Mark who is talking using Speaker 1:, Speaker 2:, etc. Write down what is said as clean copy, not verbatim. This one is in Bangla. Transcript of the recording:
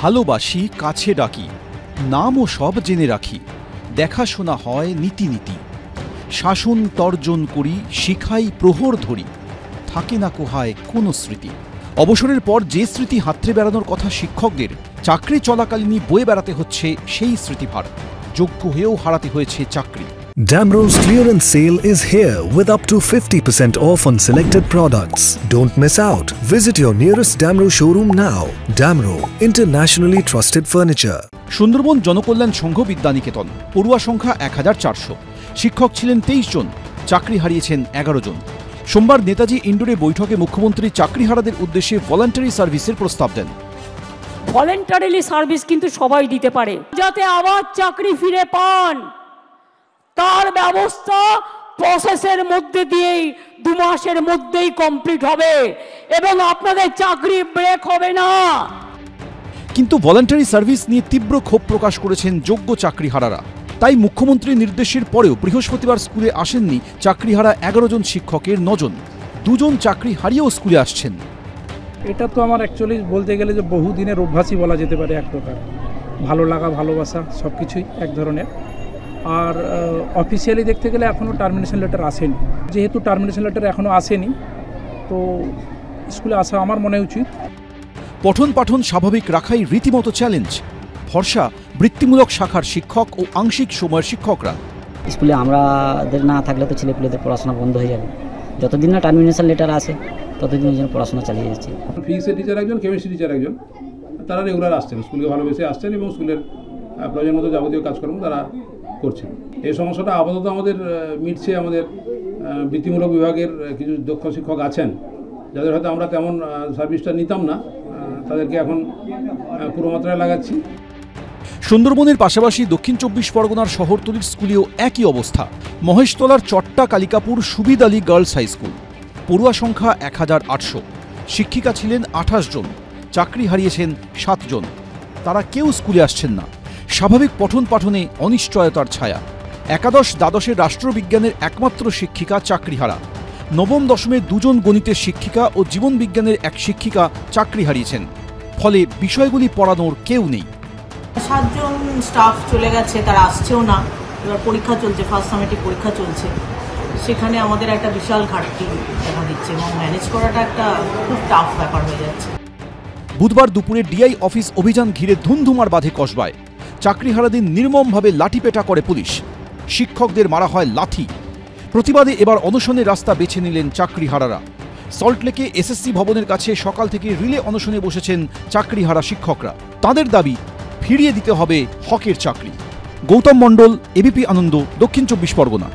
Speaker 1: ভালোবাসি কাছে ডাকি, নামও সব জেনে রাখি, দেখাশোনা হয় নীতি নীতি, শাসন তর্জন করি, শিখাই প্রহর ধরি, থাকে না কোহায় কোনো স্মৃতি। অবসরের পর যে স্মৃতি হাতড়ে বেড়ানোর কথা শিক্ষকদের, চাকরি চলাকালীনই বয়ে বেড়াতে হচ্ছে সেই স্মৃতিভার। যোগ্য হয়েও হারাতে হয়েছে চাকরি।
Speaker 2: Damro's clearance sale is here with up to 50% off on selected products. Don't miss out. Visit your nearest Damro showroom now. Damro, internationally trusted furniture.
Speaker 1: Sundarban Janakalyan সংঘ বিদ্যানিকেতন, পড়ুয়া সংখ্যা 1400, শিক্ষক ছিলেন 23 জন, চাকরি হারিয়েছেন 11 জন। সোমবার নেতাজি ইন্ডোরে বৈঠকে মুখ্যমন্ত্রী চাকরিহারাদের উদ্দেশ্যে ভলান্টারি সার্ভিসের প্রস্তাব দেন।
Speaker 3: ভলান্টারিলি সার্ভিস কিন্তু সবাই দিতে পারে, যাতে আবার চাকরি ফিরে পান তার ব্যবস্থা প্রসেসের মধ্যে দিয়েই 2 মাসের মধ্যেই কমপ্লিট হবে এবং আপনাদের চাকরি ব্রেক হবে না।
Speaker 1: কিন্তু ভলান্টারি সার্ভিস নিয়ে তীব্র ক্ষোভ প্রকাশ করেছেন যোগ্য চাকরিহারারা। তাই মুখ্যমন্ত্রীর নির্দেশের পরেও বৃহস্পতিবার স্কুলে আসেননি চাকরিহারা 11 জন শিক্ষকের 9 জন। 2 জন চাকরি হারিয়েও স্কুলে আসছেন।
Speaker 4: এটা তো আমার অ্যাকচুয়ালি বলতে গেলে যে বহুদিনের অভ্যাসই বলা যেতে পারে, এক প্রকার ভালো লাগা ভালোবাসা সব কিছুই এক ধরনের। আর অফিসিয়ালি দেখতে গেলে এখনও টার্মিনেশন লেটার আসেনি। যেহেতু টার্মিনেশন লেটার এখনও আসেনি, তো স্কুলে আসা আমার মনে উচিত।
Speaker 1: পঠন পাঠন স্বাভাবিক রাখাই রীতিমতো চ্যালেঞ্জ। ভরসা বৃত্তিমূলক শাখার শিক্ষক ও আংশিক সময়ের শিক্ষকরা।
Speaker 5: স্কুলে আমাদের না থাকলে তো ছেলেপুলেদের পড়াশোনা বন্ধ হয়ে যাবে। যতদিন না টার্মিনেশন লেটার আসে ততদিনের জন্য পড়াশোনা চালিয়ে যাচ্ছে।
Speaker 6: ফিজিক্সের টিচার একজন, কেমিস্ট্রি টিচার একজন, তারা রেগুলার আসছেন, স্কুলকে ভালোবেসে আসছেন এবং স্কুলের প্রয়োজন মতো যাবতীয় কাজকর্ম তারা করছেন। এই সমস্যাটা আপাতত আমাদের মিটছে। আমাদের বৃত্তিমূলক বিভাগের কিছু দক্ষ শিক্ষক আছেন যাদের হয়তো আমরা তেমন সার্ভিসটা নিতাম না, তাদেরকে এখন পুরো মাত্রায় লাগাচ্ছি।
Speaker 1: সুন্দরবনের পাশাপাশি দক্ষিণ 24 পরগনার শহরতলির স্কুলেও একই অবস্থা। মহেশতলার চট্টা Kalikapur Subid Ali girls high school, পড়ুয়া সংখ্যা 1800, শিক্ষিকা ছিলেন 28 জন, চাকরি হারিয়েছেন 7 জন। তারা কেউ স্কুলে আসছেন না। স্বাভাবিক পঠন পাঠনে অনিশ্চয়তার ছায়া। একাদশ দ্বাদশের রাষ্ট্রবিজ্ঞানের একমাত্র শিক্ষিকা চাকরিহারা। নবম দশমের 2 জন গণিতের শিক্ষিকা ও জীবন বিজ্ঞানের 1 শিক্ষিকা চাকরি হারিয়েছেন। ফলে বিষয়গুলি পড়ানোর কেউ নেই।
Speaker 7: 7 জন স্টাফ চলে গেছে, তারা আসছেও না। এবার পরীক্ষা চলছে, ফার্স্ট সামেটিভ পরীক্ষা চলছে, সেখানে আমাদের একটা বিশাল ঘাটতি দেখা দিচ্ছে এবং ম্যানেজ করাটা একটা খুব টাফ ব্যাপার হয়ে যাচ্ছে।
Speaker 1: বুধবার দুপুরে ডিআই অফিস অভিযান ঘিরে ধুমধুমার বাঁধে কসবায়। চাকরিহারাদের নির্মমভাবে লাঠিপেটা করে পুলিশ, শিক্ষকদের মারা হয় লাথি। প্রতিবাদে এবার অনশনের রাস্তা বেছে নিলেন চাকরিহারারা। সল্টলেকে এসএসসি ভবনের কাছে সকাল থেকে রিলে অনশনে বসেছেন চাকরিহারা শিক্ষকরা। তাদের দাবি ফিরিয়ে দিতে হবে হকের চাকরি। গৌতম মণ্ডল, এবিপি আনন্দ, দক্ষিণ 24 পরগনা।